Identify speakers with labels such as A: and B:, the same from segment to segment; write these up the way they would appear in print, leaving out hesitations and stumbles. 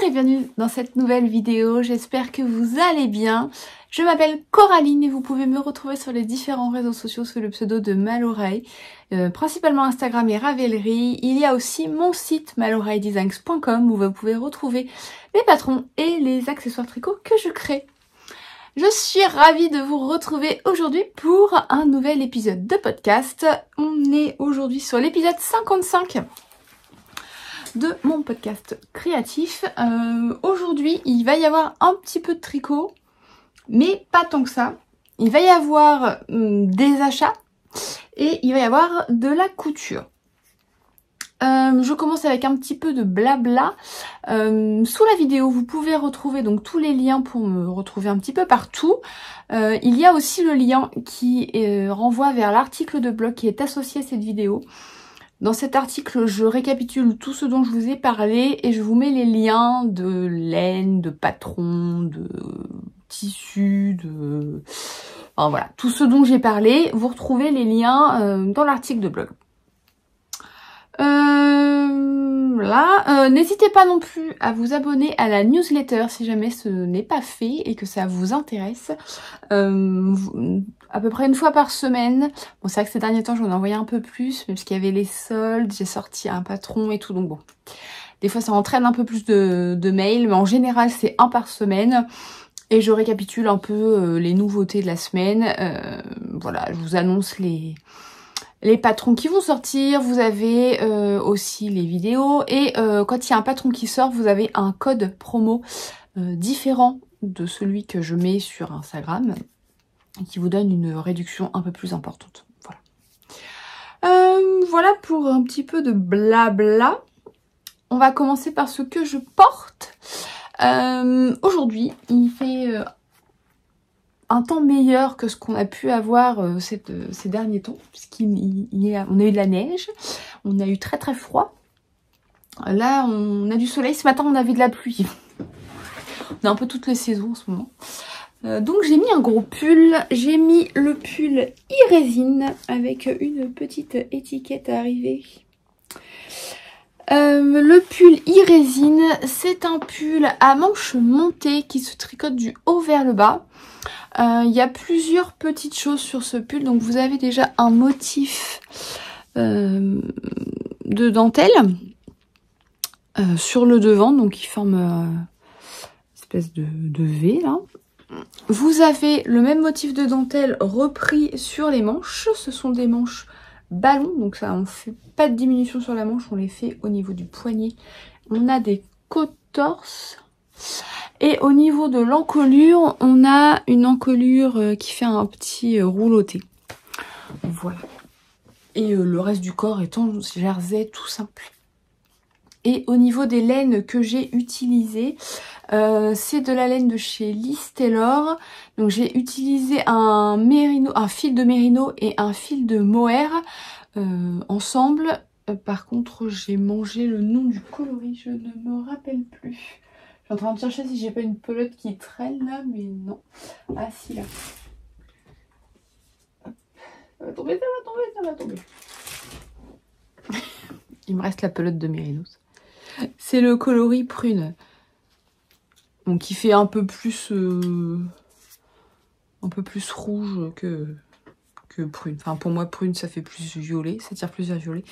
A: et bienvenue dans cette nouvelle vidéo, j'espère que vous allez bien. Je m'appelle Coraline et vous pouvez me retrouver sur les différents réseaux sociaux sous le pseudo de Maloreille, principalement Instagram et Ravelry. Il y a aussi mon site maloreilledesigns.com où vous pouvez retrouver les patrons et les accessoires tricot que je crée. Je suis ravie de vous retrouver aujourd'hui pour un nouvel épisode de podcast. On est aujourd'hui sur l'épisode 55 de mon podcast créatif. Aujourd'hui, il va y avoir un petit peu de tricot, mais pas tant que ça. Il va y avoir des achats et il va y avoir de la couture. Je commence avec un petit peu de blabla. Sous la vidéo, vous pouvez retrouver donc tous les liens pour me retrouver un petit peu partout. Il y a aussi le lien qui renvoie vers l'article de blog qui est associé à cette vidéo. Dans cet article, je récapitule tout ce dont je vous ai parlé et je vous mets les liens de laine, de patron, de tissu, de... Enfin voilà, tout ce dont j'ai parlé, vous retrouvez les liens dans l'article de blog. N'hésitez pas non plus à vous abonner à la newsletter si jamais ce n'est pas fait et que ça vous intéresse. À peu près une fois par semaine. Bon, c'est vrai que ces derniers temps j'en ai envoyé un peu plus, mais parce qu'il y avait les soldes, j'ai sorti un patron et tout, donc bon. Des fois ça entraîne un peu plus de mails, mais en général c'est un par semaine. Et je récapitule un peu les nouveautés de la semaine. Voilà, je vous annonce les patrons qui vont sortir, vous avez aussi les vidéos et quand il y a un patron qui sort, vous avez un code promo différent de celui que je mets sur Instagram et qui vous donne une réduction un peu plus importante. Voilà. Voilà pour un petit peu de blabla. On va commencer par ce que je porte. Aujourd'hui, il fait un temps meilleur que ce qu'on a pu avoir ces derniers temps, puisqu'on a eu de la neige, on a eu très très froid. Là, on a du soleil. Ce matin, on a vu de la pluie. On a un peu toutes les saisons en ce moment. Donc j'ai mis un gros pull. J'ai mis le pull e-résine avec une petite étiquette arrivée. Le pull e-résine, c'est un pull à manches montées qui se tricote du haut vers le bas. Il y a plusieurs petites choses sur ce pull. Donc vous avez déjà un motif de dentelle sur le devant, donc il forme une espèce de V là. Vous avez le même motif de dentelle repris sur les manches. Ce sont des manches ballons, donc ça on fait pas de diminution sur la manche, on les fait au niveau du poignet. On a des côtes-torses. Et au niveau de l'encolure, on a une encolure qui fait un petit rouloté. Voilà. Et le reste du corps étant jersey tout simple. Et au niveau des laines que j'ai utilisées, c'est de la laine de chez Liz Taylor. Donc j'ai utilisé un fil de mérino et un fil de mohair ensemble. Par contre, j'ai mangé le nom du coloris, je ne me rappelle plus. Je suis en train de chercher si j'ai pas une pelote qui traîne là, mais non. Ah si, là. Hop. Ça va tomber, ça va tomber, ça va tomber. Il me reste la pelote de mérinos. C'est le coloris prune. Donc qui fait un peu plus rouge que prune. Enfin pour moi prune ça fait plus violet, ça tire plus vers violet.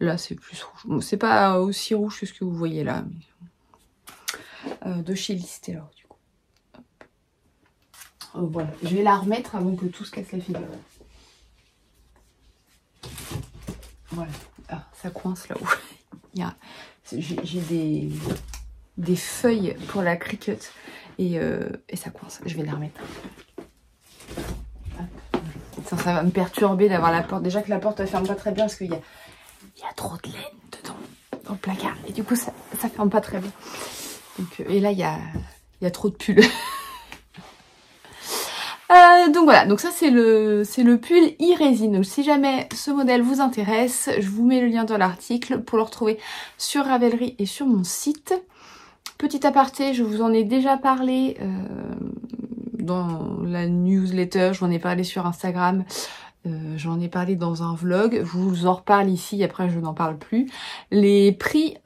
A: Là c'est plus rouge. Bon, c'est pas aussi rouge que ce que vous voyez là. Mais... de chez Liz Taylor du coup. Voilà. Je vais la remettre avant que tout se casse la figure. Voilà. Ah, ça coince là-haut. J'ai des feuilles pour la cricut et ça coince. Je vais la remettre. Ça va me perturber d'avoir la porte. Déjà que la porte ne ferme pas très bien parce qu'il y a trop de laine dedans dans le placard. Et du coup ça ferme pas très bien. Donc, et là il y a trop de pulls. Donc voilà, donc ça c'est le pull e-résine. Donc si jamais ce modèle vous intéresse, je vous mets le lien dans l'article pour le retrouver sur Ravelry et sur mon site. Petit aparté, je vous en ai déjà parlé dans la newsletter, je vous en ai parlé sur Instagram. J'en ai parlé dans un vlog, je vous en reparle ici, après je n'en parle plus. Les prix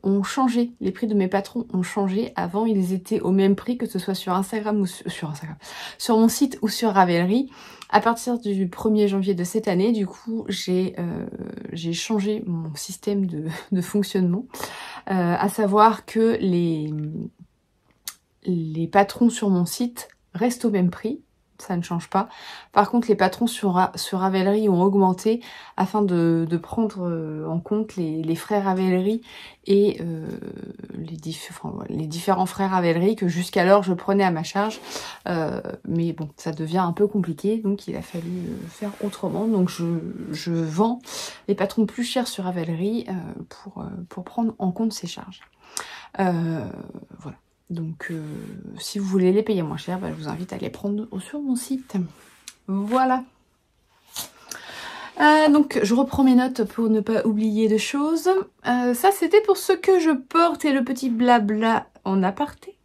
A: ont changé, les prix de mes patrons ont changé. Avant ils étaient au même prix, que ce soit sur Instagram ou sur mon site ou sur Ravelry. À partir du 1er janvier de cette année, du coup, j'ai changé mon système de fonctionnement. À savoir que les patrons sur mon site restent au même prix. Ça ne change pas. Par contre, les patrons sur Ravelry ont augmenté afin de prendre en compte les frais Ravelry et les différents frais Ravelry que jusqu'alors je prenais à ma charge. Mais bon, ça devient un peu compliqué, donc il a fallu faire autrement. Donc je vends les patrons plus chers sur Ravelry pour prendre en compte ces charges. Voilà. Donc si vous voulez les payer moins cher, je vous invite à les prendre sur mon site. Voilà. Donc je reprends mes notes pour ne pas oublier de choses. Ça c'était pour ce que je porte et le petit blabla en aparté.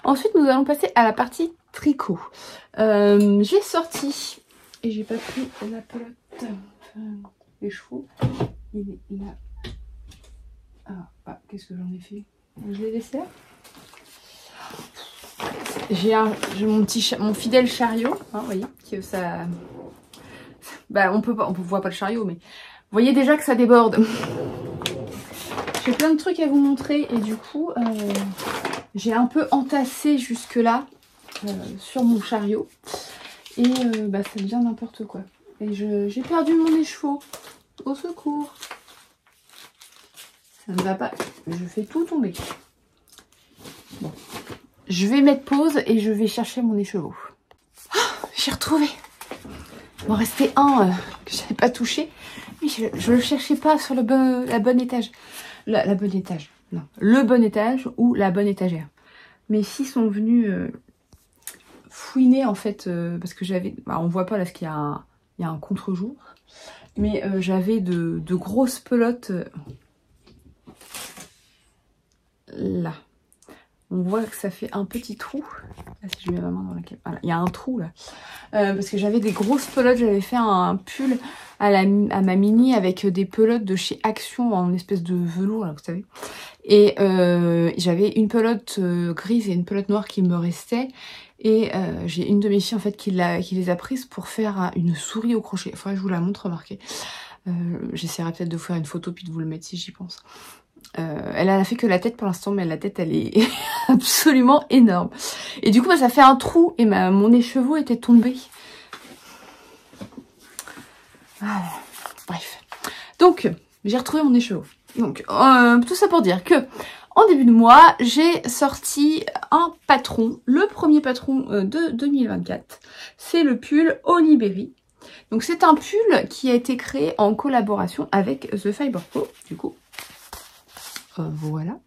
A: Ensuite nous allons passer à la partie tricot. J'ai sorti, et j'ai pas pris la pelote, les chevaux. Il est là. Ah, qu'est-ce que j'en ai fait? Je l'ai laissé là. J'ai mon fidèle chariot, hein, vous voyez, que ça... on voit pas le chariot, mais vous voyez déjà que ça déborde. J'ai plein de trucs à vous montrer et du coup, j'ai un peu entassé jusque là sur mon chariot et ça devient n'importe quoi. Et j'ai perdu mon écheveau. Au secours. Ça ne va pas. Je fais tout tomber. Bon. Je vais mettre pause et je vais chercher mon écheveau. Oh, j'ai retrouvé. Il m'en restait un que je n'avais pas touché. Mais je le cherchais pas sur le bon étage. Le bon étage ou la bonne étagère. Mes filles sont venues fouiner en fait parce que j'avais... on voit pas là parce qu'il y a un contre-jour. Mais j'avais de grosses pelotes là. On voit que ça fait un petit trou. Là, si je mets ma main dans la cape. Voilà, il y a un trou là. Parce que j'avais des grosses pelotes. J'avais fait un pull à ma mini avec des pelotes de chez Action en espèce de velours là, vous savez. Et j'avais une pelote grise et une pelote noire qui me restait. Et j'ai une de mes filles en fait qui les a prises pour faire une souris au crochet. Il faudrait que je vous la montre, remarquez. J'essaierai peut-être de vous faire une photo puis de vous le mettre si j'y pense. Elle a fait que la tête pour l'instant, mais la tête elle est absolument énorme. Et du coup ça fait un trou et mon écheveau était tombé. Voilà. Bref. Donc j'ai retrouvé mon écheveau. Donc tout ça pour dire que en début de mois j'ai sorti un patron, le premier patron de 2024. C'est le pull Oliberry. Donc c'est un pull qui a été créé en collaboration avec The Fiber Co. Du coup. Voilà.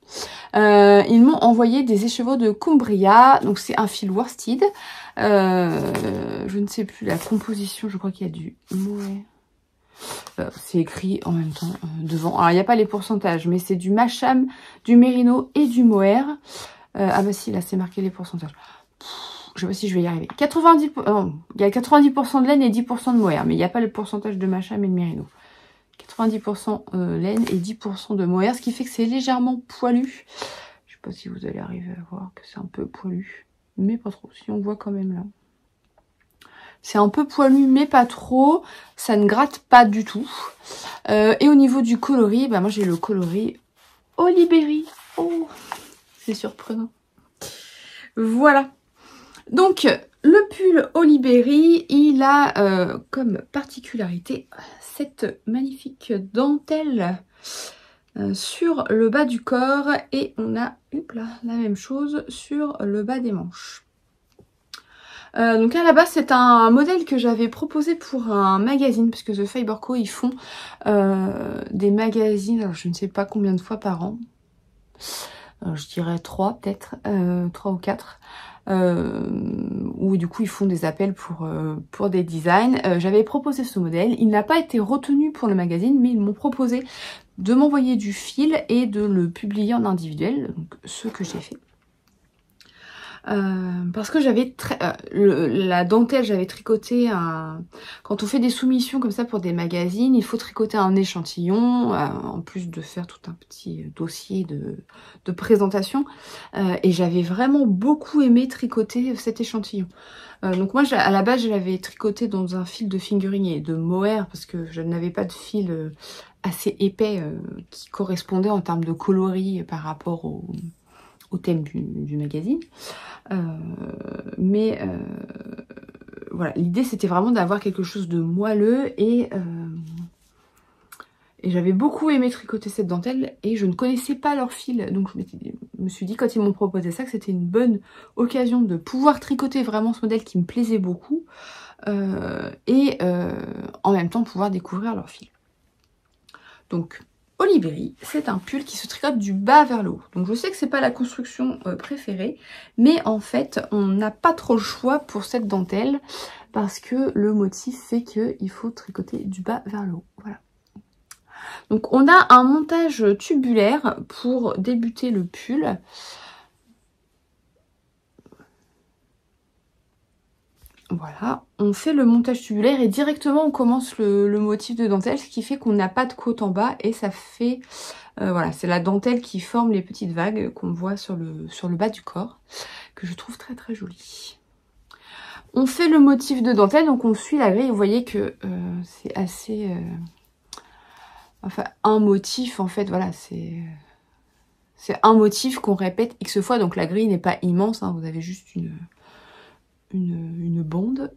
A: Ils m'ont envoyé des écheveaux de Cumbria. Donc c'est un fil worsted. Je ne sais plus la composition. Je crois qu'il y a du mohair. C'est écrit en même temps devant. Alors il n'y a pas les pourcentages, mais c'est du macham, du mérino et du mohair. Ah bah si, là c'est marqué les pourcentages. Je sais pas si je vais y arriver. 90%, il y a 90% de laine et 10% de mohair, mais il n'y a pas le pourcentage de macham et de mérino. 90% laine et 10% de mohair, ce qui fait que c'est légèrement poilu. Je sais pas si vous allez arriver à voir que c'est un peu poilu, mais pas trop. Si on voit quand même là. C'est un peu poilu, mais pas trop. Ça ne gratte pas du tout. Et au niveau du coloris, moi j'ai le coloris Oliberry. Oh, c'est surprenant. Voilà. Donc, le pull Oliberry, il a comme particularité cette magnifique dentelle sur le bas du corps et on a la même chose sur le bas des manches. Donc à la base c'est un modèle que j'avais proposé pour un magazine parce que The Fiber Co ils font des magazines, alors je ne sais pas combien de fois par an, je dirais 3 peut-être, 3 ou 4. Où du coup ils font des appels pour des designs. J'avais proposé ce modèle, il n'a pas été retenu pour le magazine, mais ils m'ont proposé de m'envoyer du fil et de le publier en individuel, donc ce que j'ai fait. Parce que j'avais la dentelle, j'avais tricoté quand on fait des soumissions comme ça pour des magazines, il faut tricoter un échantillon, en plus de faire tout un petit dossier de présentation. Et j'avais vraiment beaucoup aimé tricoter cet échantillon. Donc moi, à la base, je l'avais tricoté dans un fil de fingering et de mohair parce que je n'avais pas de fil assez épais qui correspondait en termes de coloris par rapport au thème du magazine. Voilà, l'idée c'était vraiment d'avoir quelque chose de moelleux et j'avais beaucoup aimé tricoter cette dentelle et je ne connaissais pas leur fil. Donc je me suis dit quand ils m'ont proposé ça que c'était une bonne occasion de pouvoir tricoter vraiment ce modèle qui me plaisait beaucoup et en même temps pouvoir découvrir leur fil. Donc Oliberi, c'est un pull qui se tricote du bas vers le haut. Donc je sais que c'est pas la construction préférée, mais en fait on n'a pas trop le choix pour cette dentelle parce que le motif fait qu'il faut tricoter du bas vers le haut. Voilà. Donc on a un montage tubulaire pour débuter le pull. Voilà, on fait le montage tubulaire et directement on commence le motif de dentelle, ce qui fait qu'on n'a pas de côte en bas et ça fait... voilà, c'est la dentelle qui forme les petites vagues qu'on voit sur le bas du corps, que je trouve très très jolie. On fait le motif de dentelle, donc on suit la grille, vous voyez que c'est assez... enfin, un motif en fait, voilà, c'est un motif qu'on répète X fois, donc la grille n'est pas immense, hein, vous avez juste une bande,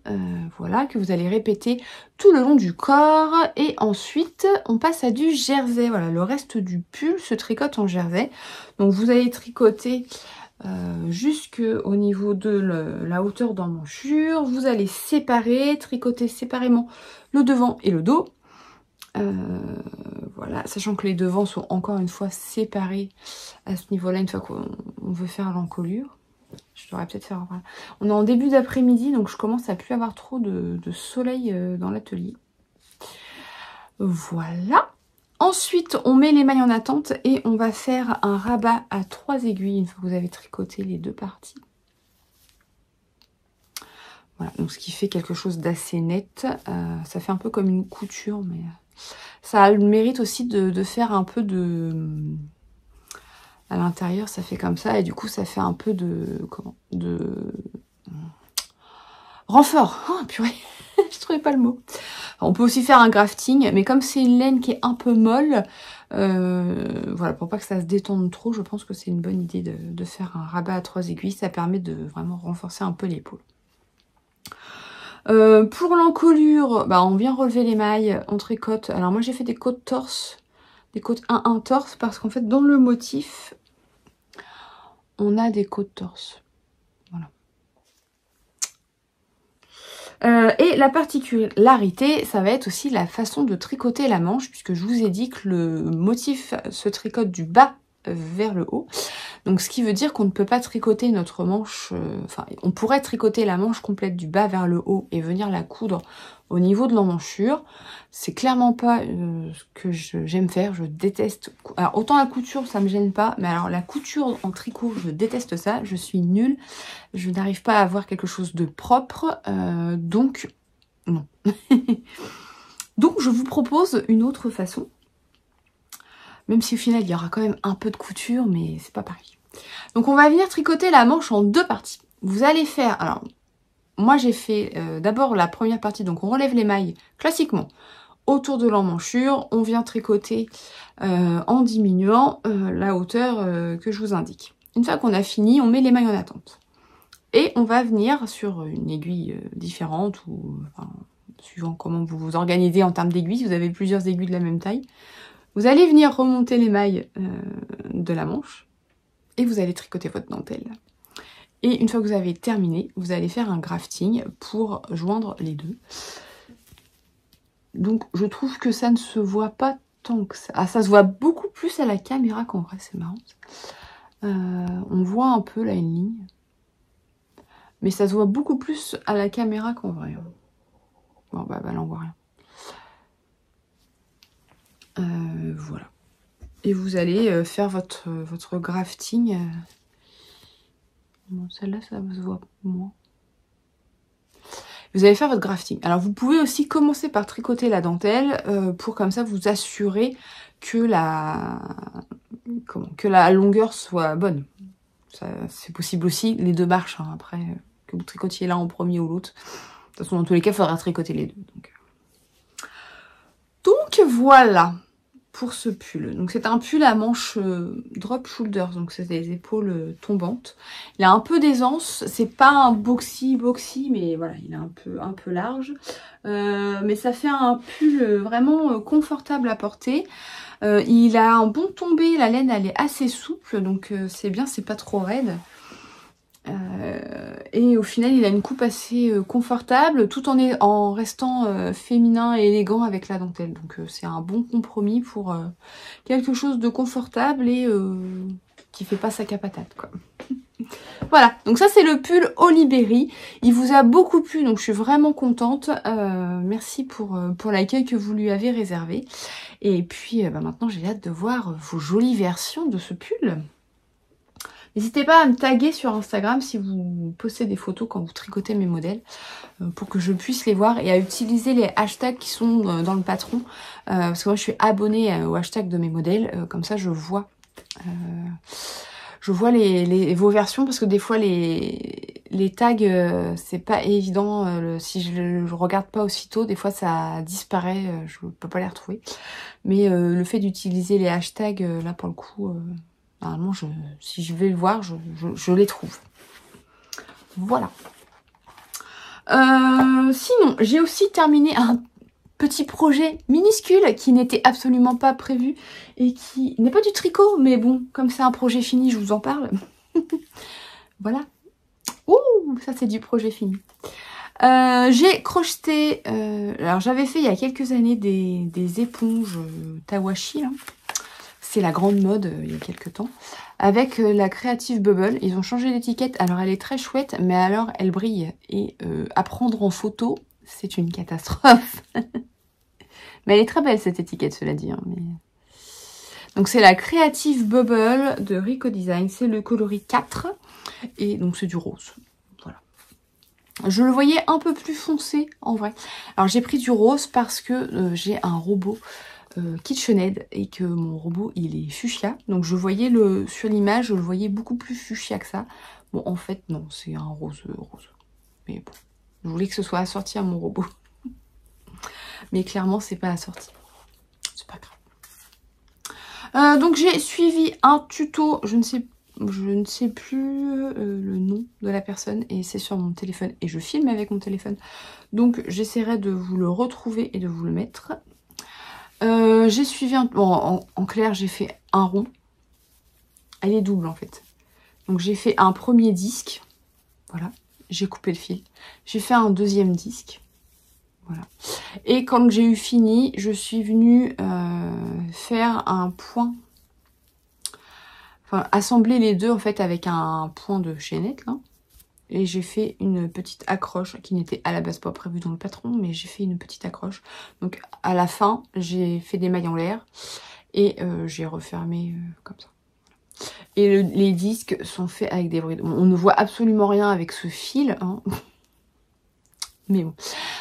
A: voilà, que vous allez répéter tout le long du corps. Et ensuite, on passe à du jersey. Voilà, le reste du pull se tricote en jersey. Donc vous allez tricoter jusqu'au niveau de la hauteur d'emmanchure. Vous allez tricoter séparément le devant et le dos. Voilà, sachant que les devants sont encore une fois séparés à ce niveau-là, une fois qu'on veut faire l'encolure. Je devrais peut-être faire... Voilà. On est en début d'après-midi, donc je commence à plus avoir trop de soleil dans l'atelier. Voilà. Ensuite, on met les mailles en attente et on va faire un rabat à 3 aiguilles une fois que vous avez tricoté les deux parties. Voilà, donc ce qui fait quelque chose d'assez net. Ça fait un peu comme une couture, mais ça a le mérite aussi de faire un peu de... À l'intérieur, ça fait comme ça et du coup, ça fait un peu de... Comment ? Renfort. Oh, purée, je trouvais pas le mot. On peut aussi faire un grafting, mais comme c'est une laine qui est un peu molle, voilà, pour pas que ça se détende trop, je pense que c'est une bonne idée de faire un rabat à 3 aiguilles. Ça permet de vraiment renforcer un peu l'épaule. Pour l'encolure, bah, on vient relever les mailles, on tricote. Alors moi j'ai fait des côtes torse, des côtes 1-1 torse, parce qu'en fait dans le motif, on a des côtes torse. Voilà. Et la particularité, ça va être aussi la façon de tricoter la manche, puisque je vous ai dit que le motif se tricote du bas vers le haut. Donc ce qui veut dire qu'on ne peut pas tricoter notre manche, enfin on pourrait tricoter la manche complète du bas vers le haut et venir la coudre au niveau de l'emmanchure. C'est clairement pas ce que j'aime faire, je déteste. Alors autant la couture ça me gêne pas, mais alors la couture en tricot je déteste ça, je suis nulle, je n'arrive pas à avoir quelque chose de propre, donc non. Donc je vous propose une autre façon. Même si au final, il y aura quand même un peu de couture, mais c'est pas pareil. Donc on va venir tricoter la manche en deux parties. Vous allez faire... Alors, moi j'ai fait d'abord la première partie. Donc on relève les mailles classiquement autour de l'emmanchure. On vient tricoter en diminuant la hauteur que je vous indique. Une fois qu'on a fini, on met les mailles en attente. Et on va venir sur une aiguille différente, ou enfin, suivant comment vous vous organisez en termes d'aiguilles. Si vous avez plusieurs aiguilles de la même taille. Vous allez venir remonter les mailles de la manche et vous allez tricoter votre dentelle. Et une fois que vous avez terminé, vous allez faire un grafting pour joindre les deux. Donc je trouve que ça ne se voit pas tant que ça. Ah, ça se voit beaucoup plus à la caméra qu'en vrai, c'est marrant. On voit un peu là une ligne. Mais ça se voit beaucoup plus à la caméra qu'en vrai. Bon bah là on voit rien. Voilà. Et vous allez faire votre grafting Bon, celle-là, ça se voit moins. Vous allez faire votre grafting. Alors, vous pouvez aussi commencer par tricoter la dentelle pour comme ça vous assurer que la longueur soit bonne. C'est possible aussi, les deux marchent, hein, après, que vous tricotiez l'un en premier ou l'autre. De toute façon, dans tous les cas, il faudra tricoter les deux. Donc voilà pour ce pull. Donc c'est un pull à manches drop shoulders, donc c'est des épaules tombantes. Il a un peu d'aisance, c'est pas un boxy, mais voilà, il est un peu large. Mais ça fait un pull vraiment confortable à porter. Il a un bon tombé, la laine elle est assez souple, donc c'est bien, c'est pas trop raide. Et au final il a une coupe assez confortable tout en restant féminin et élégant avec la dentelle, donc c'est un bon compromis pour quelque chose de confortable et qui fait pas sac à patate quoi. Voilà, donc ça c'est le pull Oliberi, il vous a beaucoup plu donc je suis vraiment contente, merci pour l'accueil que vous lui avez réservé et puis maintenant j'ai hâte de voir vos jolies versions de ce pull. N'hésitez pas à me taguer sur Instagram si vous postez des photos quand vous tricotez mes modèles pour que je puisse les voir et à utiliser les hashtags qui sont dans le patron parce que moi je suis abonnée aux hashtags de mes modèles, comme ça je vois vos versions parce que des fois les tags c'est pas évident, si je regarde pas aussitôt des fois ça disparaît, je peux pas les retrouver, mais le fait d'utiliser les hashtags là pour le coup normalement, si je vais le voir, je les trouve. Voilà. Sinon, j'ai aussi terminé un petit projet minuscule qui n'était absolument pas prévu et qui n'est pas du tricot, mais bon, comme c'est un projet fini, je vous en parle. Voilà. Ouh, ça c'est du projet fini. J'ai crocheté, alors j'avais fait il y a quelques années des éponges Tawashi, là. C'est la grande mode il y a quelques temps. Avec la Creative Bubble. Ils ont changé l'étiquette. Alors elle est très chouette. Mais alors elle brille. Et à prendre en photo, c'est une catastrophe. Mais elle est très belle cette étiquette, cela dit. Hein, mais... Donc c'est la Creative Bubble de Rico Design. C'est le coloris 4. Et donc c'est du rose. Voilà. Je le voyais un peu plus foncé en vrai. Alors j'ai pris du rose parce que j'ai un robot KitchenAid et que mon robot il est fuchsia, donc je voyais sur l'image je le voyais beaucoup plus fuchsia que ça. Bon en fait non, c'est un rose, mais bon je voulais que ce soit assorti à mon robot mais clairement c'est pas assorti, c'est pas grave. Donc j'ai suivi un tuto, je ne sais plus le nom de la personne et c'est sur mon téléphone et je filme avec mon téléphone, donc j'essaierai de vous le retrouver et de vous le mettre. J'ai suivi en clair j'ai fait un rond, elle est double en fait, donc j'ai fait un premier disque, voilà, j'ai coupé le fil, j'ai fait un deuxième disque, voilà, et quand j'ai eu fini je suis venue faire un point, enfin assembler les deux en fait avec un point de chaînette là. Et j'ai fait une petite accroche qui n'était à la base pas prévue dans le patron, mais j'ai fait une petite accroche. Donc à la fin, j'ai fait des mailles en l'air et j'ai refermé comme ça. Et les disques sont faits avec des brides. On ne voit absolument rien avec ce fil, hein. Mais bon.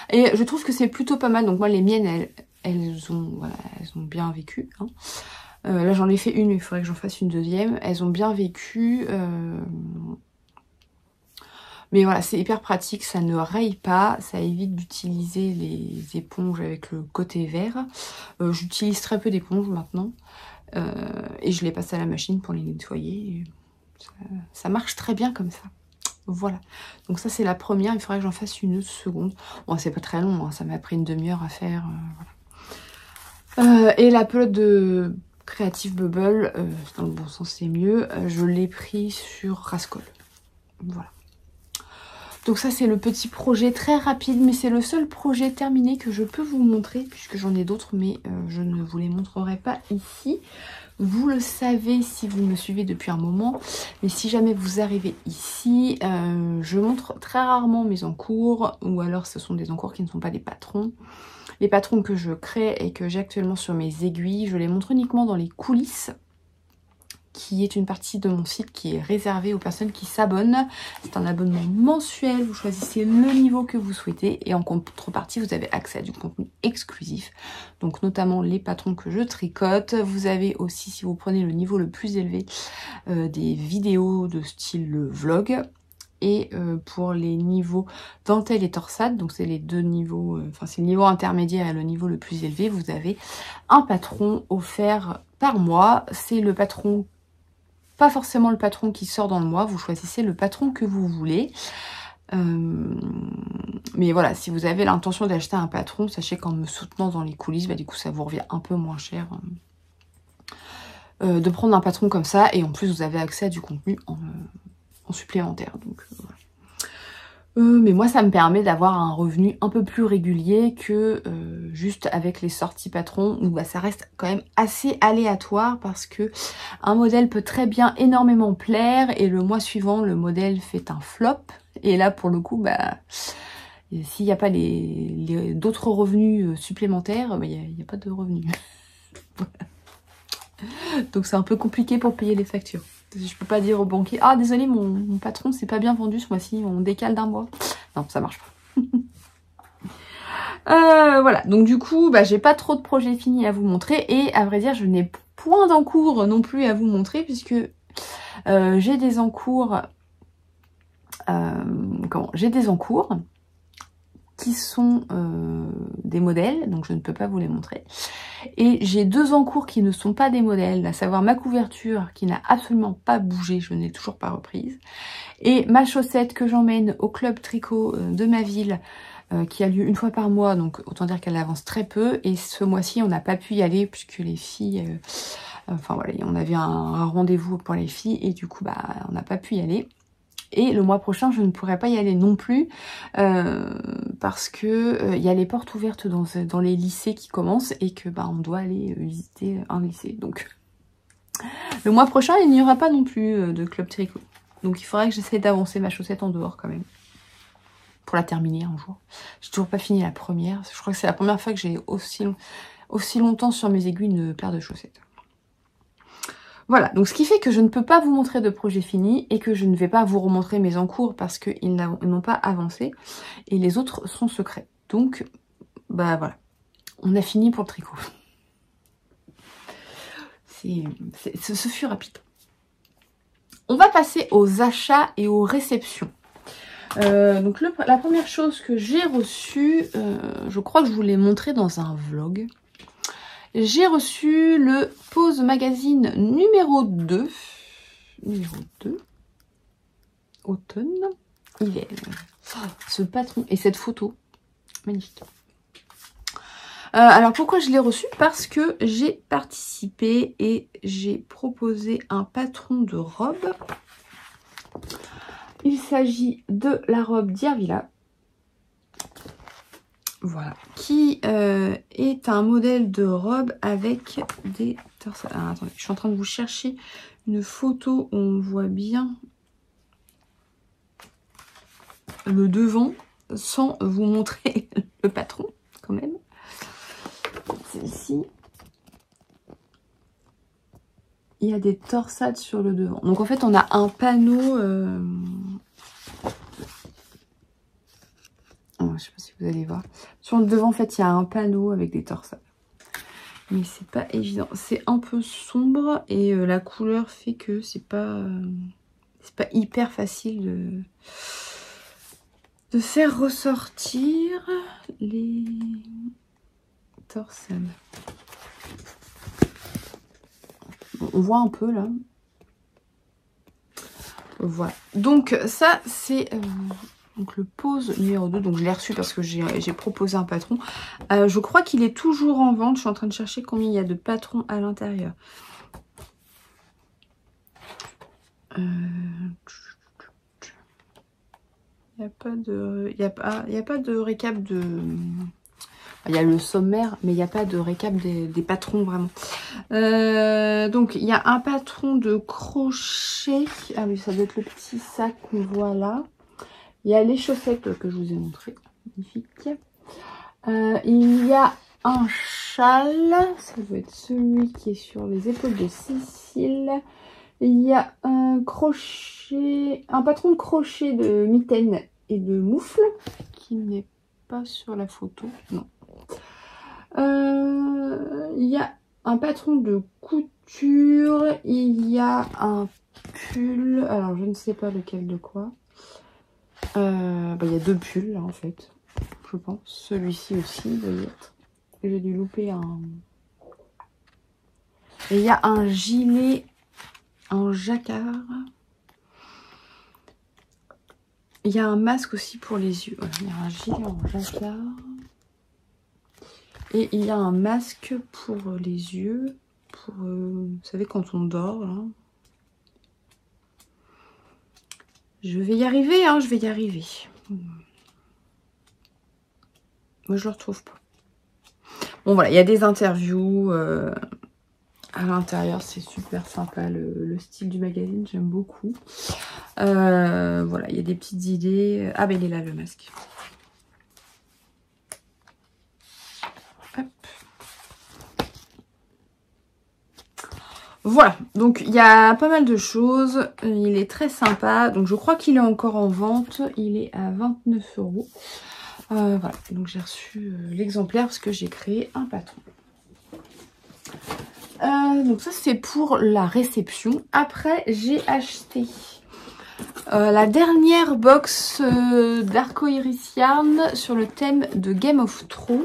A: Et je trouve que c'est plutôt pas mal. Donc moi les miennes, elles ont bien vécu. Hein. Là j'en ai fait une, il faudrait que j'en fasse une deuxième. Elles ont bien vécu. Mais voilà, c'est hyper pratique, ça ne raye pas, ça évite d'utiliser les éponges avec le côté vert. J'utilise très peu d'éponges maintenant. Et je les passe à la machine pour les nettoyer. Ça marche très bien comme ça. Voilà. Donc ça c'est la première, il faudrait que j'en fasse une seconde. Bon, c'est pas très long, hein, ça m'a pris une demi-heure à faire. Voilà. Et la pelote de Creative Bubble, dans le bon sens c'est mieux, je l'ai pris sur Rascol. Voilà. Donc ça c'est le petit projet très rapide, mais c'est le seul projet terminé que je peux vous montrer, puisque j'en ai d'autres, mais je ne vous les montrerai pas ici. Vous le savez si vous me suivez depuis un moment, mais si jamais vous arrivez ici, je montre très rarement mes encours, ou alors ce sont des encours qui ne sont pas des patrons. Les patrons que je crée et que j'ai actuellement sur mes aiguilles, je les montre uniquement dans les coulisses, qui est une partie de mon site qui est réservée aux personnes qui s'abonnent. C'est un abonnement mensuel, vous choisissez le niveau que vous souhaitez et en contrepartie vous avez accès à du contenu exclusif, donc notamment les patrons que je tricote. Vous avez aussi, si vous prenez le niveau le plus élevé, des vidéos de style vlog. Et pour les niveaux dentelle et torsade, donc c'est les deux niveaux, enfin c'est le niveau intermédiaire et le niveau le plus élevé, vous avez un patron offert par mois. C'est le patron, pas forcément le patron qui sort dans le mois, vous choisissez le patron que vous voulez. Mais voilà, si vous avez l'intention d'acheter un patron, sachez qu'en me soutenant dans les coulisses, bah, du coup ça vous revient un peu moins cher de prendre un patron comme ça. Et en plus vous avez accès à du contenu en supplémentaire. Donc voilà. Mais moi ça me permet d'avoir un revenu un peu plus régulier que juste avec les sorties patrons où bah, ça reste quand même assez aléatoire parce que un modèle peut très bien énormément plaire et le mois suivant le modèle fait un flop et là pour le coup bah s'il n'y a pas d'autres revenus supplémentaires, bah, il n'y a pas de revenus. Voilà. Donc c'est un peu compliqué pour payer les factures. Je peux pas dire au banquier, ah désolé mon patron c'est pas bien vendu ce mois-ci, on décale d'un mois. Non, ça marche pas. Voilà, donc du coup bah, j'ai pas trop de projets finis à vous montrer et à vrai dire je n'ai point d'encours non plus à vous montrer puisque j'ai des encours j'ai des encours qui sont des modèles, donc je ne peux pas vous les montrer. Et j'ai deux encours qui ne sont pas des modèles, à savoir ma couverture qui n'a absolument pas bougé, je ne l'ai toujours pas reprise. Et ma chaussette que j'emmène au club tricot de ma ville, qui a lieu une fois par mois, donc autant dire qu'elle avance très peu. Et ce mois-ci, on n'a pas pu y aller puisque les filles... enfin voilà, on avait un rendez-vous pour les filles et du coup, bah, on n'a pas pu y aller. Et le mois prochain, je ne pourrai pas y aller non plus parce que y a les portes ouvertes dans les lycées qui commencent et que bah, on doit aller visiter un lycée. Donc le mois prochain, il n'y aura pas non plus de club tricot. Donc il faudrait que j'essaie d'avancer ma chaussette en dehors quand même pour la terminer un jour. J'ai toujours pas fini la première. Je crois que c'est la première fois que j'ai aussi longtemps sur mes aiguilles une paire de chaussettes. Voilà, donc ce qui fait que je ne peux pas vous montrer de projet fini et que je ne vais pas vous remontrer mes encours parce qu'ils n'ont pas avancé et les autres sont secrets. Donc, bah voilà, on a fini pour le tricot. Ce fut rapide. On va passer aux achats et aux réceptions. Donc la première chose que j'ai reçue, je crois que je vous l'ai montré dans un vlog. J'ai reçu le Pose Magazine numéro 2. Numéro 2. Automne. Hiver. Ce patron et cette photo. Magnifique. Alors pourquoi je l'ai reçu? Parce que j'ai participé et j'ai proposé un patron de robe. Il s'agit de la robe d'Irvilla. Voilà, qui est un modèle de robe avec des torsades. Alors, attendez, je suis en train de vous chercher une photo où on voit bien le devant sans vous montrer le patron quand même. Celle-ci. Il y a des torsades sur le devant. Donc en fait on a un panneau... Oh, je sais pas si vous allez voir. Sur le devant, en fait, il y a un panneau avec des torsades. Mais c'est pas évident. C'est un peu sombre et la couleur fait que c'est pas hyper facile de faire ressortir les torsades. On voit un peu là. Voilà. Donc ça, c'est... Donc le Pose numéro 2, donc je l'ai reçu parce que j'ai proposé un patron. Je crois qu'il est toujours en vente. Je suis en train de chercher combien il y a de patrons à l'intérieur. Il n'y a pas de récap de... Il y a le sommaire, mais il n'y a pas de récap des patrons vraiment. Donc il y a un patron de crochet. Ah oui, ça doit être le petit sac qu'on voit là. Il y a les chaussettes que je vous ai montrées. Magnifique. Il y a un châle. Ça doit être celui qui est sur les épaules de Cécile. Il y a un crochet, un patron de crochet de mitaines et de moufles qui n'est pas sur la photo, non. Il y a un patron de couture, il y a un pull, alors je ne sais pas lequel de quoi. Il y a 2 pulls là en fait, je pense. Celui-ci aussi doit y être. J'ai dû louper un... Et il y a un gilet en jacquard. Il y a un masque aussi pour les yeux. Il y a un gilet en jacquard. Et il y a un masque pour les yeux. Pour, vous savez, quand on dort, là. Je vais y arriver, hein, je vais y arriver. Moi, je le retrouve pas. Bon, voilà, il y a des interviews à l'intérieur. C'est super sympa, le style du magazine. J'aime beaucoup. Voilà, il y a des petites idées. Ah, ben, il est là, le masque. Hop. Voilà, donc il y a pas mal de choses. Il est très sympa. Donc je crois qu'il est encore en vente. Il est à 29 €. Voilà, donc j'ai reçu l'exemplaire parce que j'ai créé un patron. Donc ça c'est pour la réception. Après j'ai acheté la dernière box d'Arcoiris Yarn sur le thème de Game of Thrones.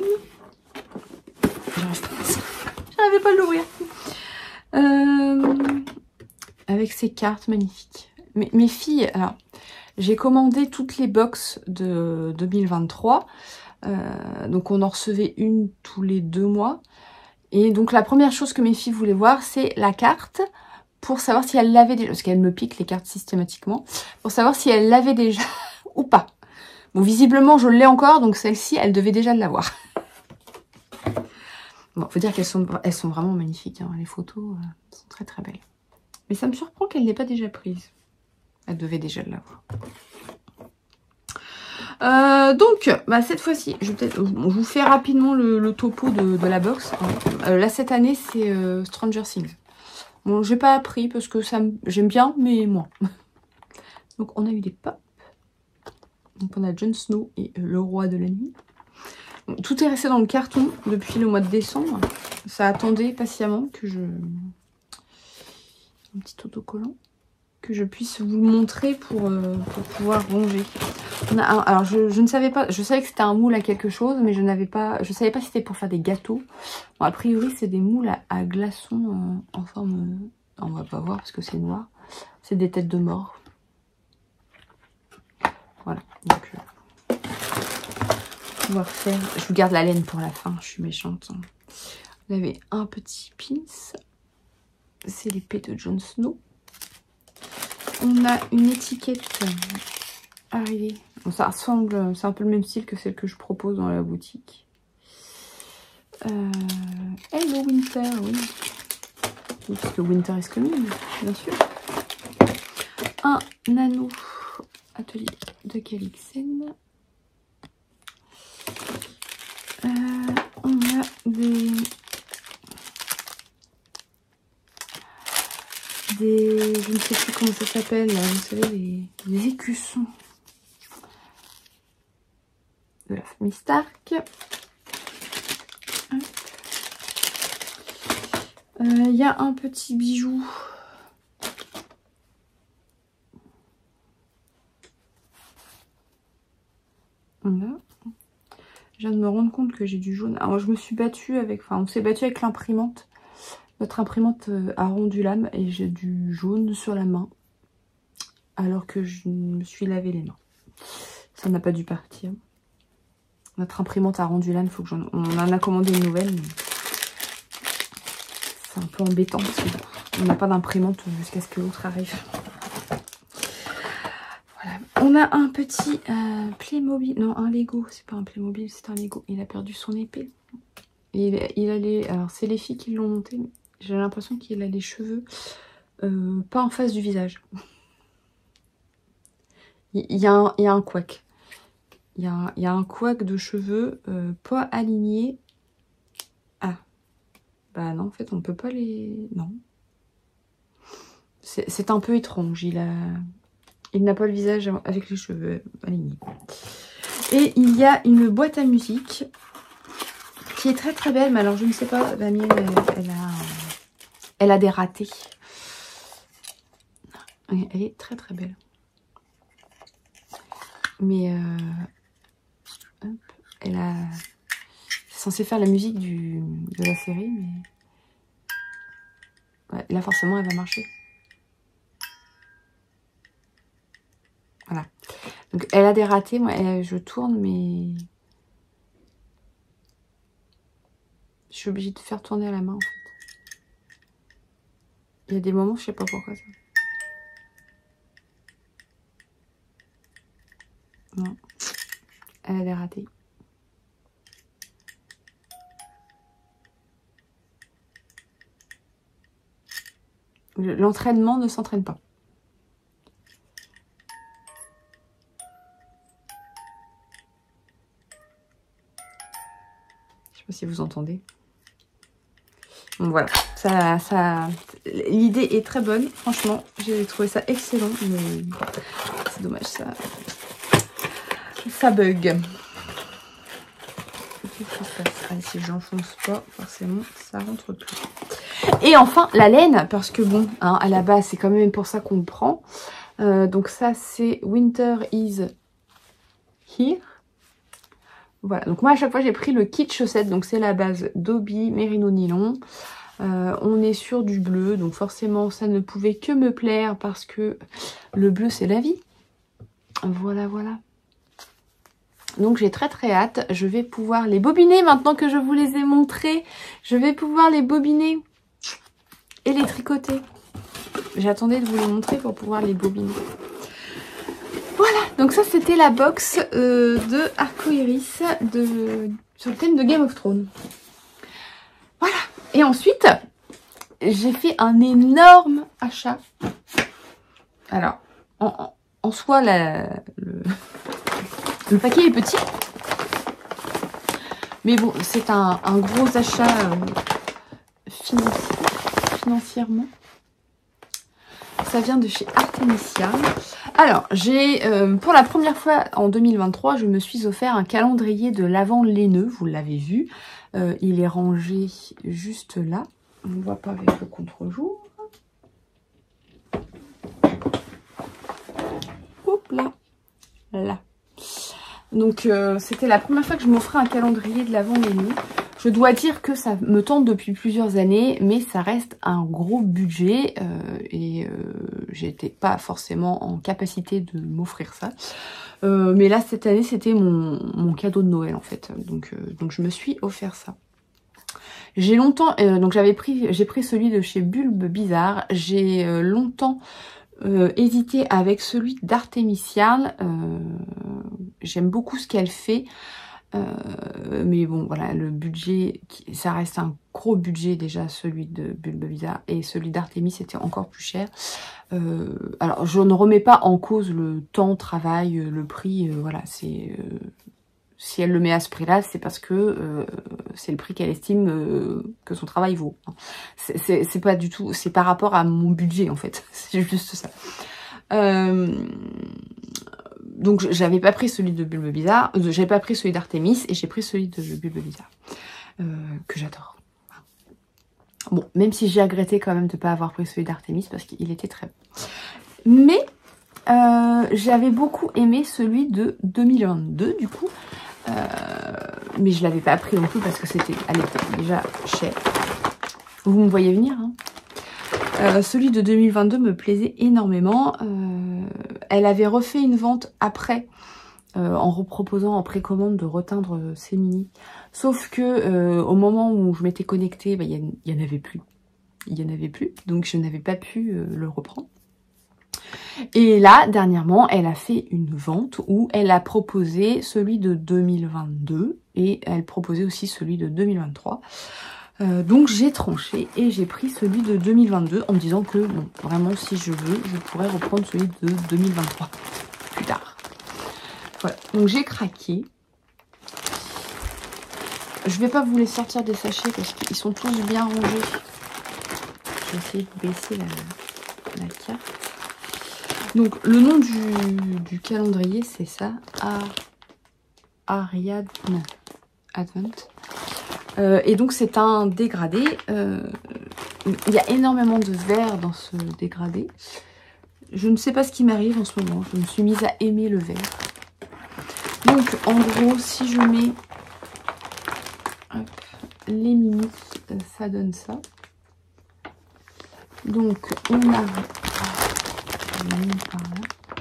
A: J'arrivais pas à l'ouvrir. Avec ces cartes magnifiques. Mes filles, alors j'ai commandé toutes les box de 2023. Donc on en recevait une tous les 2 mois. Et donc la première chose que mes filles voulaient voir, c'est la carte pour savoir si elles l'avaient déjà. Parce qu'elles me piquent les cartes systématiquement. Pour savoir si elles l'avaient déjà ou pas. Bon, visiblement je l'ai encore, donc celle-ci, elle devait déjà l'avoir. Bon, faut dire qu'elles sont vraiment magnifiques, hein. Les photos sont très très belles. Mais ça me surprend qu'elle n'ait pas déjà prise. Elle devait déjà l'avoir. Donc, cette fois-ci, je vous fais rapidement le topo de la box. Là, cette année, c'est Stranger Things. Bon, j'ai pas appris parce que j'aime bien, mais moins. Donc, on a eu des pop. Donc, on a Jon Snow et le roi de la nuit. Donc, tout est resté dans le carton depuis le mois de décembre. Ça attendait patiemment que je... Un petit autocollant. Que je puisse vous le montrer pour pouvoir ranger. Alors je ne savais pas, je savais que c'était un moule à quelque chose, mais je savais pas si c'était pour faire des gâteaux. Bon, a priori c'est des moules à glaçons en forme, on va pas voir parce que c'est noir. C'est des têtes de mort. Voilà, donc pouvoir faire. Je vous garde la laine pour la fin, je suis méchante. Vous avez un petit pins, c'est l'épée de Jon Snow. On a une étiquette arrivée. Bon, ça ressemble, c'est un peu le même style que celle que je propose dans la boutique. Hello Winter, oui. Parce que Winter is coming, bien sûr. Un nano atelier de Calixen. On a des je ne sais plus comment ça s'appelle, vous savez, les écussons de la famille Stark. Il y a un petit bijou. Voilà. Je viens de me rendre compte que j'ai du jaune. Alors je me suis battue avec, on s'est battu avec l'imprimante. Notre imprimante a rendu l'âme et j'ai du jaune sur la main. Alors que je me suis lavé les mains. Ça n'a pas dû partir. Notre imprimante a rendu l'âme, faut que on en a commandé une nouvelle. C'est un peu embêtant parce qu'on n'a pas d'imprimante jusqu'à ce que l'autre arrive. Voilà. On a un petit Playmobil, non un Lego, c'est pas un Playmobil, c'est un Lego. Il a perdu son épée. Il a les, alors c'est les filles qui l'ont monté, mais j'ai l'impression qu'il a les cheveux pas en face du visage. Il y a un couac. Il y a un couac de cheveux pas alignés. Ah. Bah non, en fait, on peut pas les... Non. C'est un peu étrange. Il n'a pas le visage avec les cheveux alignés. Et il y a une boîte à musique qui est très très belle. Mais alors je ne sais pas, la mienne elle a des ratés. Elle est très très belle. Mais hop, elle a... C'est censé faire la musique de la série, mais... Ouais, là forcément elle va marcher. Voilà. Donc elle a des ratés, moi je tourne, mais... Je suis obligée de faire tourner à la main en fait. Il y a des moments, je sais pas pourquoi ça. Non. Elle a des ratés. L'entraînement ne s'entraîne pas. Je sais pas si vous entendez. Donc voilà, l'idée est très bonne. Franchement, j'ai trouvé ça excellent. Mais c'est dommage, ça bug. Qu'est-ce qui se passe? Allez, si je n'enfonce pas, forcément, ça rentre plus. Et enfin, la laine, parce que bon, hein, à la base, c'est quand même pour ça qu'on le prend. Donc ça, c'est Winter is Here. Voilà, donc moi, à chaque fois, j'ai pris le kit chaussettes. Donc c'est la base Dobby, Merino Nylon. On est sur du bleu, donc forcément, ça ne pouvait que me plaire parce que le bleu, c'est la vie. Voilà, voilà. Donc j'ai très très hâte. Je vais pouvoir les bobiner maintenant que je vous les ai montrés. Je vais pouvoir les bobiner et les tricoter. J'attendais de vous les montrer pour pouvoir les bobiner. Voilà, donc ça c'était la box de Arcoiris sur le thème de Game of Thrones. Voilà, et ensuite j'ai fait un énorme achat. Alors, en soi, le paquet est petit. Mais bon, c'est un gros achat financièrement. Ça vient de chez Artemisia. Alors, j'ai pour la première fois en 2023, je me suis offert un calendrier de l'Avent laineux. Vous l'avez vu. Il est rangé juste là. On ne voit pas avec le contre-jour. Hop là. Là. Donc, c'était la première fois que je m'offrais un calendrier de l'Avent laineux. Je dois dire que ça me tente depuis plusieurs années, mais ça reste un gros budget et j'étais pas forcément en capacité de m'offrir ça. Mais là, cette année, c'était mon cadeau de Noël en fait. Donc je me suis offert ça. J'ai longtemps, donc j'ai pris celui de chez Bulbe Bizarre. J'ai longtemps hésité avec celui d'Artemisia. J'aime beaucoup ce qu'elle fait. Mais bon voilà, le budget, ça reste un gros budget déjà, celui de Bulbe Bizarre, et celui d'Artemis c'était encore plus cher. Alors je ne remets pas en cause le temps, travail, le prix, voilà, c'est si elle le met à ce prix là, c'est parce que c'est le prix qu'elle estime que son travail vaut. C'est pas du tout, c'est par rapport à mon budget en fait, c'est juste ça. Donc j'avais pas pris celui de Bulbe Bizarre, j'avais pas pris celui d'Artemis et j'ai pris celui de Bulbe Bizarre que j'adore. Bon, même si j'ai regretté quand même de pas avoir pris celui d'Artemis parce qu'il était très bon. Mais j'avais beaucoup aimé celui de 2022 du coup, mais je l'avais pas pris non plus parce que c'était à l'époque déjà cher. Vous me voyez venir, hein. Celui de 2022 me plaisait énormément. Elle avait refait une vente après en reproposant en précommande de reteindre ses mini. Sauf que au moment où je m'étais connectée, bah, il n'y en avait plus. Il n'y en avait plus, donc je n'avais pas pu le reprendre. Et là, dernièrement, elle a fait une vente où elle a proposé celui de 2022 et elle proposait aussi celui de 2023. Donc j'ai tranché et j'ai pris celui de 2022 en me disant que bon, vraiment si je veux, je pourrais reprendre celui de 2023 plus tard. Voilà, donc j'ai craqué. Je vais pas vous les sortir des sachets parce qu'ils sont tous bien rangés. Je vais essayer de baisser la carte. Donc le nom du calendrier c'est ça, Ariadne Advent. Et donc c'est un dégradé. Il y a énormément de vert dans ce dégradé. Je ne sais pas ce qui m'arrive en ce moment. Je me suis mise à aimer le vert. Donc en gros, si je mets hop, les mini, ça donne ça. Donc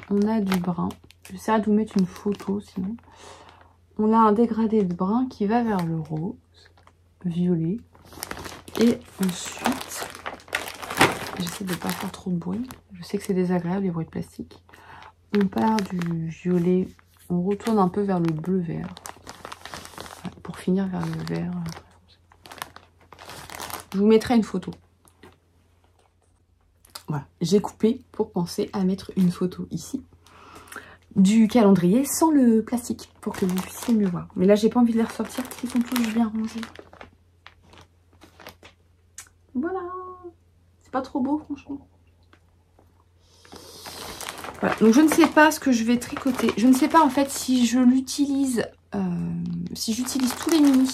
A: on a du brun. J'essaierai de vous mettre une photo sinon. On a un dégradé de brun qui va vers le rose, violet. Et ensuite, j'essaie de ne pas faire trop de bruit. Je sais que c'est désagréable les bruits de plastique. On part du violet, on retourne un peu vers le bleu-vert. Pour finir vers le vert. Je vous mettrai une photo. Voilà, j'ai coupé pour penser à mettre une photo ici du calendrier sans le plastique pour que vous puissiez mieux voir. Mais là, j'ai pas envie de les ressortir parce qu'ils sont tous bien rangés. Voilà, c'est pas trop beau franchement. Voilà, donc je ne sais pas ce que je vais tricoter. Je ne sais pas en fait si je l'utilise, si j'utilise tous les mini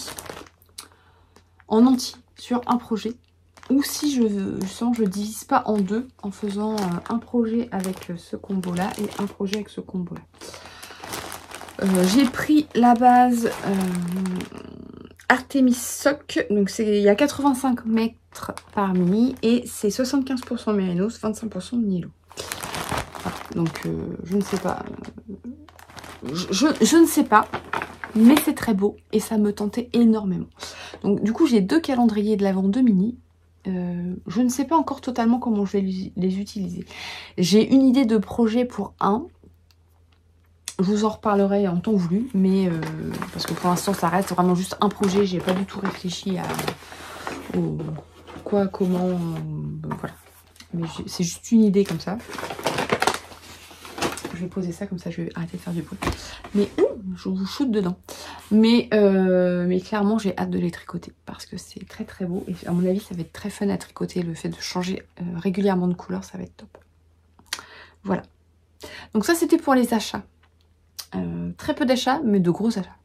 A: en entier sur un projet. Ou si je divise pas en deux en faisant un projet avec ce combo là et un projet avec ce combo là. J'ai pris la base Artemis Sock, donc il y a 85 mètres par mini et c'est 75% mérinos, 25% de nylon. Voilà, donc je ne sais pas, je ne sais pas, mais c'est très beau et ça me tentait énormément. Donc du coup j'ai deux calendriers de l'Avent de mini. Je ne sais pas encore totalement comment je vais les utiliser. J'ai une idée de projet pour un. Je vous en reparlerai en temps voulu, mais parce que pour l'instant ça reste vraiment juste un projet. J'ai pas du tout réfléchi à quoi, comment, voilà. Mais c'est juste une idée comme ça. Je vais poser ça comme ça, je vais arrêter de faire du bruit. Mais je vous shoot dedans. Mais clairement, j'ai hâte de les tricoter parce que c'est très très beau. Et à mon avis, ça va être très fun à tricoter. Le fait de changer régulièrement de couleur, ça va être top. Voilà. Donc ça, c'était pour les achats. Très peu d'achats, mais de gros achats.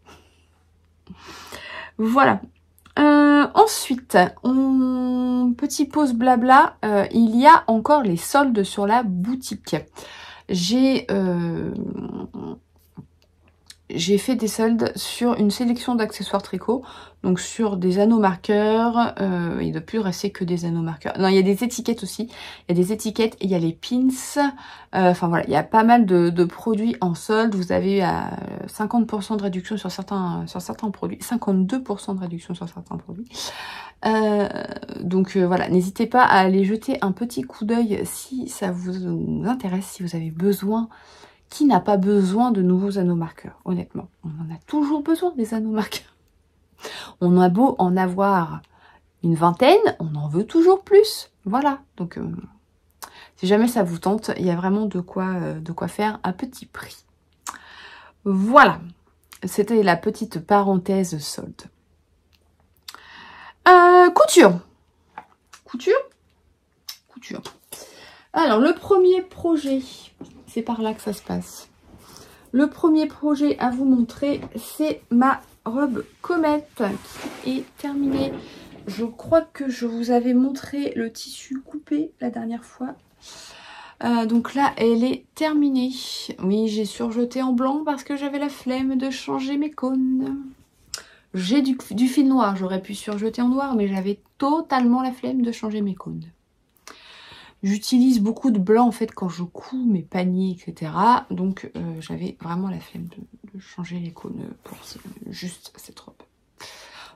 A: Voilà. Ensuite, petit pause blabla. Il y a encore les soldes sur la boutique. J'ai fait des soldes sur une sélection d'accessoires tricot, donc sur des anneaux marqueurs, il ne doit plus rester que des anneaux marqueurs. Non, il y a des étiquettes aussi, il y a des étiquettes et il y a les pins, enfin voilà, il y a pas mal de produits en solde. Vous avez 50% de réduction sur certains produits, 52% de réduction sur certains produits. Donc voilà, n'hésitez pas à aller jeter un petit coup d'œil si ça vous intéresse, si vous avez besoin. Qui n'a pas besoin de nouveaux anneaux marqueurs? Honnêtement, on en a toujours besoin des anneaux marqueurs. On a beau en avoir une vingtaine, on en veut toujours plus. Voilà, donc si jamais ça vous tente, il y a vraiment de quoi faire à petit prix. Voilà, c'était la petite parenthèse solde. Couture. Alors, le premier projet, c'est par là que ça se passe. Le premier projet à vous montrer, c'est ma robe comète qui est terminée. Je crois que je vous avais montré le tissu coupé la dernière fois. Donc là, elle est terminée. Oui, j'ai surjeté en blanc parce que j'avais la flemme de changer mes cônes. J'ai du fil noir, j'aurais pu surjeter en noir, mais j'avais totalement la flemme de changer mes cônes. J'utilise beaucoup de blanc en fait quand je couds mes paniers, etc. Donc j'avais vraiment la flemme de changer les cônes pour juste cette robe.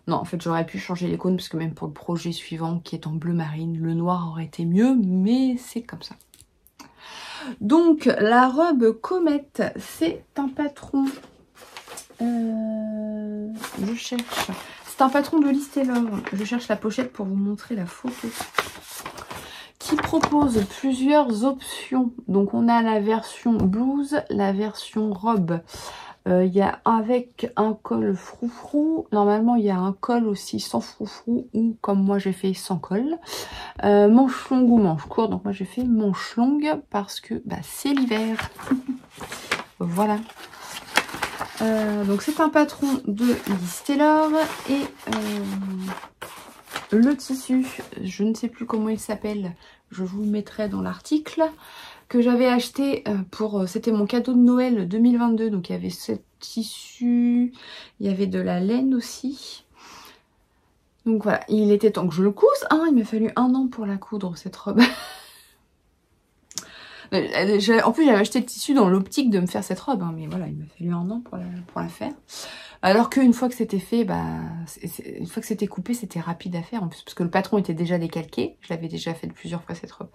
A: Non, en fait j'aurais pu changer les cônes parce que même pour le projet suivant qui est en bleu marine, le noir aurait été mieux, mais c'est comme ça. Donc la robe comète, c'est un patron... je cherche... C'est un patron de Liz Taylor. Je cherche la pochette pour vous montrer la photo. Qui propose plusieurs options. Donc on a la version blouse, la version robe Il y a avec un col froufrou. Normalement, il y a un col aussi sans froufrou ou comme moi j'ai fait sans col. Manche longue ou manche courte. Donc moi j'ai fait manche longue parce que bah, c'est l'hiver. Voilà. Donc c'est un patron de Liz Taylor et le tissu, je ne sais plus comment il s'appelle, je vous le mettrai dans l'article, que j'avais acheté pour... C'était mon cadeau de Noël 2022, donc il y avait ce tissu, il y avait de la laine aussi. Donc voilà, il était temps que je le couse. Ah, il m'a fallu 1 an pour la coudre, cette robe. En plus, j'avais acheté le tissu dans l'optique de me faire cette robe, hein, mais voilà, il m'a fallu 1 an pour la faire. Alors qu'une fois que c'était fait, bah, une fois que c'était coupé, c'était rapide à faire en plus, parce que le patron était déjà décalqué. Je l'avais déjà fait plusieurs fois cette robe.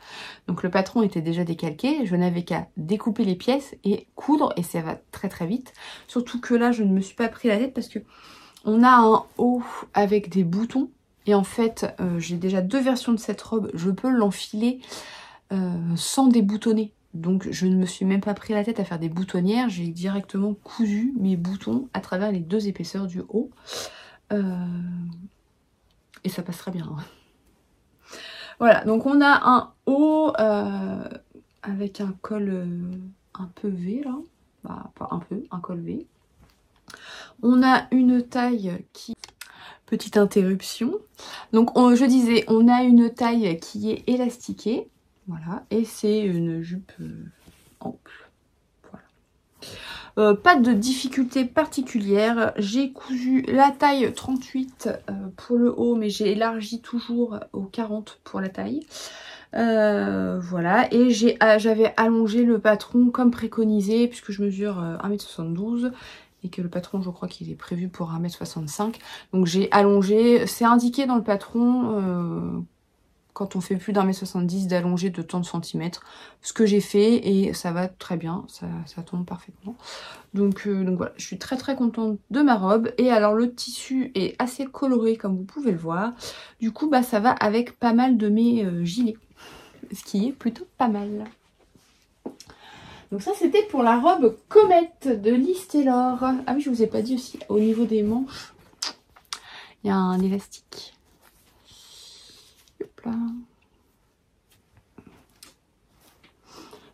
A: Donc le patron était déjà décalqué, je n'avais qu'à découper les pièces et coudre, et ça va très très vite. Surtout que là, je ne me suis pas pris la tête parce que on a un haut avec des boutons. Et en fait, j'ai déjà 2 versions de cette robe. Je peux l'enfiler sans déboutonner. Donc je ne me suis même pas pris la tête à faire des boutonnières, j'ai directement cousu mes boutons à travers les 2 épaisseurs du haut. Et ça passe très bien. Voilà, donc on a un haut avec un col un peu V là. Bah, pas un peu, un col V. On a une taille qui... Petite interruption. Donc je disais, on a une taille qui est élastiquée. Voilà, et c'est une jupe ample. Voilà. Pas de difficulté particulière. J'ai cousu la taille 38 pour le haut, mais j'ai élargi toujours au 40 pour la taille. Voilà, et j'avais allongé le patron comme préconisé, puisque je mesure 1m72 et que le patron, je crois qu'il est prévu pour 1m65. Donc j'ai allongé, c'est indiqué dans le patron quand on fait plus d'1m70 d'allonger de tant de centimètres, ce que j'ai fait et ça va très bien, ça tombe parfaitement. Donc voilà, je suis très très contente de ma robe. Et alors le tissu est assez coloré comme vous pouvez le voir. Du coup bah ça va avec pas mal de mes gilets, ce qui est plutôt pas mal. Donc ça c'était pour la robe comète de Liz Taylor. Ah oui, je vous ai pas dit aussi, au niveau des manches, il y a un élastique. Hop là.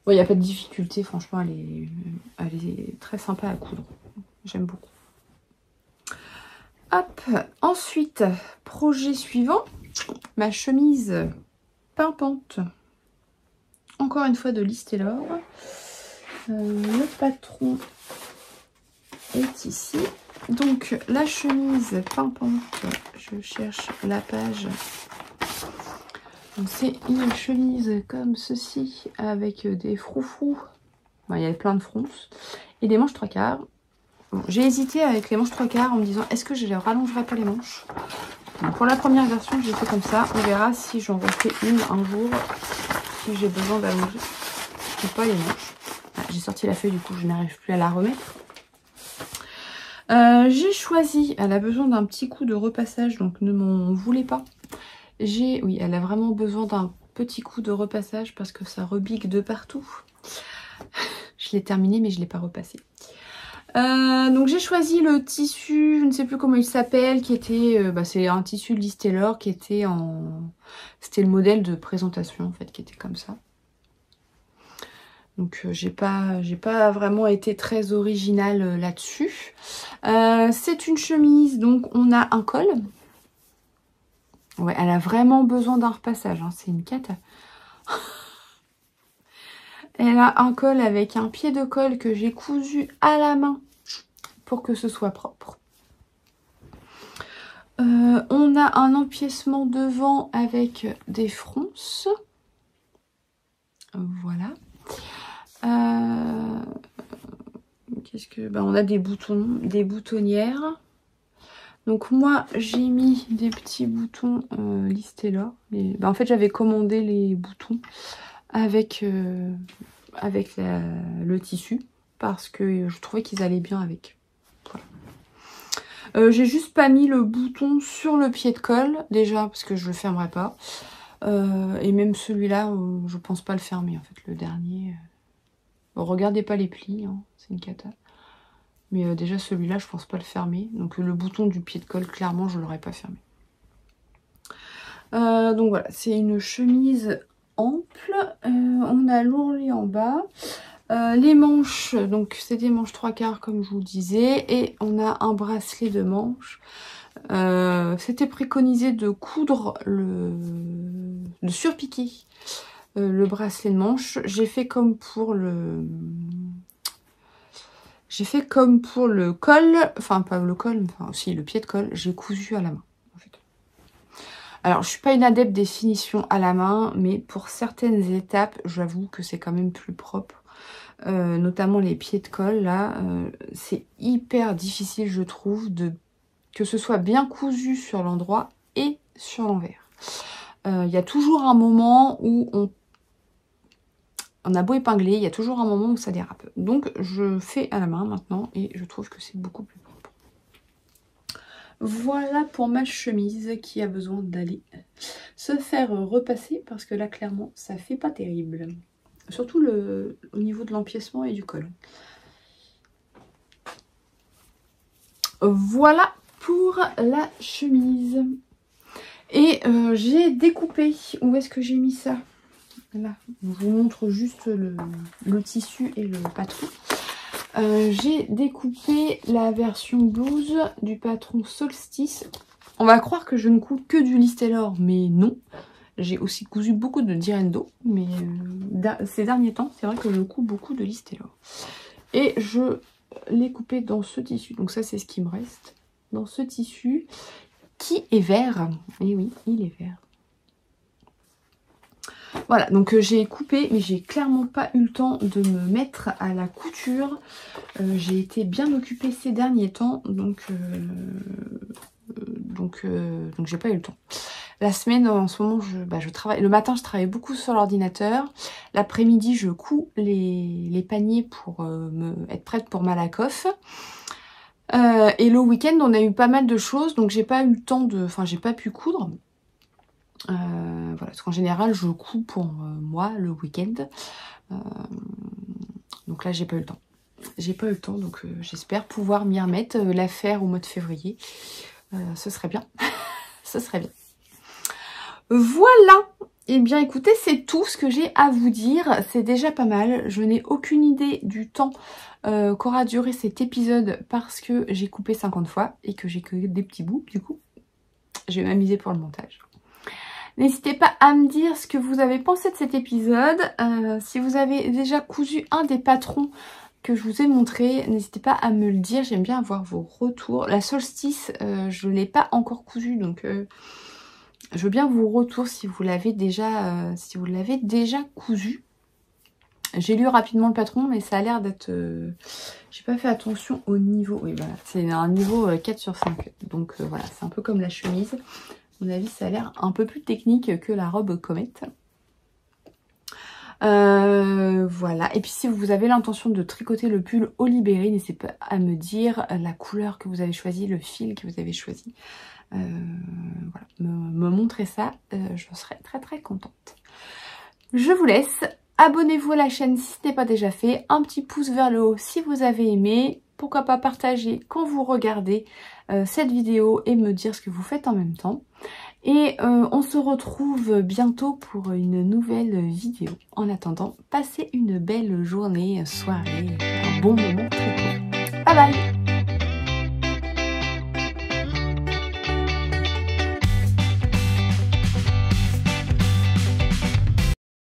A: Bon, il n'y a pas de difficulté, franchement, elle est très sympa à coudre. J'aime beaucoup. Hop, ensuite, projet suivant, ma chemise pimpante. Encore une fois de Liz Taylor. Le patron est ici. Donc, la chemise pimpante, je cherche la page. C'est une chemise comme ceci avec des froufrous. Bon, il y a plein de fronces et des manches 3/4. Bon, j'ai hésité avec les manches 3/4 en me disant est-ce que je les rallongerai pas les manches. Donc, pour la première version, j'ai fait comme ça. On verra si j'en refais une un jour, si j'ai besoin d'allonger ou pas les manches. Ah, j'ai sorti la feuille, du coup je n'arrive plus à la remettre. J'ai choisi, elle a besoin d'un petit coup de repassage, donc ne m'en voulez pas. Oui, elle a vraiment besoin d'un petit coup de repassage parce que ça rebique de partout. Je l'ai terminé mais je ne l'ai pas repassé. Donc j'ai choisi le tissu, je ne sais plus comment il s'appelle, qui était, c'est un tissu Liz Taylor qui était en... C'était le modèle de présentation en fait, qui était comme ça. Donc j'ai pas vraiment été très originale là-dessus. C'est une chemise, donc on a un col. Ouais, elle a vraiment besoin d'un repassage, hein, c'est une cata. Elle a un col avec un pied de colle que j'ai cousu à la main pour que ce soit propre. On a un empiècement devant avec des fronces. Voilà. Qu'est-ce que... on a des boutons, des boutonnières. Donc moi j'ai mis des petits boutons Liz Taylor. En fait j'avais commandé les boutons avec, le tissu parce que je trouvais qu'ils allaient bien avec. Voilà. J'ai juste pas mis le bouton sur le pied de colle déjà parce que je le fermerai pas. Et même celui-là je pense pas le fermer en fait, le dernier. Bon, regardez pas les plis, hein, c'est une cata. Mais déjà celui-là, je pense pas le fermer. Donc le bouton du pied de colle, clairement, je l'aurais pas fermé. Donc voilà, c'est une chemise ample. On a l'ourlet en bas. Les manches, donc c'est des manches 3/4 comme je vous le disais. Et on a un bracelet de manches. C'était préconisé de coudre de surpiquer le bracelet de manche. J'ai fait comme pour le col, enfin pas le col, enfin aussi le pied de colle, j'ai cousu à la main en fait. Alors je suis pas une adepte des finitions à la main, mais pour certaines étapes, j'avoue que c'est quand même plus propre. Notamment les pieds de colle là, c'est hyper difficile je trouve que ce soit bien cousu sur l'endroit et sur l'envers. Il y a toujours un moment où on a beau épingler, il y a toujours un moment où ça dérape. Donc je fais à la main maintenant et je trouve que c'est beaucoup plus propre. Voilà pour ma chemise qui a besoin d'aller se faire repasser parce que là clairement ça fait pas terrible. Surtout au niveau de l'empiècement et du col. Voilà pour la chemise. Et j'ai découpé. Où est-ce que j'ai mis ça? Là, je vous montre juste le tissu et le patron. J'ai découpé la version blouse du patron Solstice. On va croire que je ne couds que du Liz Taylor, mais non. J'ai aussi cousu beaucoup de Direndo, mais ces derniers temps, c'est vrai que je couds beaucoup de Liz Taylor. Et je l'ai coupé dans ce tissu. Donc ça, c'est ce qui me reste. Dans ce tissu qui est vert. Et oui, il est vert. Voilà, donc j'ai coupé, mais j'ai clairement pas eu le temps de me mettre à la couture. J'ai été bien occupée ces derniers temps, donc j'ai pas eu le temps. La semaine, en ce moment, je travaille. Le matin, je travaille beaucoup sur l'ordinateur. L'après-midi, je couds les paniers pour être prête pour Malakoff. Et le week-end, on a eu pas mal de choses, donc j'ai pas eu le temps de... Enfin, j'ai pas pu coudre. Voilà, parce qu'en général, je couds pour moi le week-end. Donc là, j'ai pas eu le temps. J'ai pas eu le temps, donc j'espère pouvoir m'y remettre, la faire au mois de février. Ce serait bien. Ce serait bien. Voilà. Eh bien, écoutez, c'est tout ce que j'ai à vous dire. C'est déjà pas mal. Je n'ai aucune idée du temps qu'aura duré cet épisode parce que j'ai coupé 50 fois et que j'ai que des petits bouts. Du coup, je vais m'amuser pour le montage. N'hésitez pas à me dire ce que vous avez pensé de cet épisode. Si vous avez déjà cousu un des patrons que je vous ai montré, n'hésitez pas à me le dire. J'aime bien avoir vos retours. La Solstice, je ne l'ai pas encore cousue, donc je veux bien vos retours si vous l'avez déjà, cousu. J'ai lu rapidement le patron, mais ça a l'air d'être... j'ai pas fait attention au niveau. Oui, voilà, c'est un niveau 4 sur 5. Donc voilà, c'est un peu comme la chemise. À mon avis, ça a l'air un peu plus technique que la robe comète. Voilà. Et puis si vous avez l'intention de tricoter le pull au Libéré, n'hésitez pas à me dire la couleur que vous avez choisie, le fil que vous avez choisi. Voilà, me montrer ça, je serai très très contente. Je vous laisse. Abonnez-vous à la chaîne si ce n'est pas déjà fait. Un petit pouce vers le haut si vous avez aimé. Pourquoi pas partager quand vous regardez cette vidéo et me dire ce que vous faites en même temps. Et on se retrouve bientôt pour une nouvelle vidéo. En attendant, passez une belle journée, soirée, un bon moment tricot. Bye bye!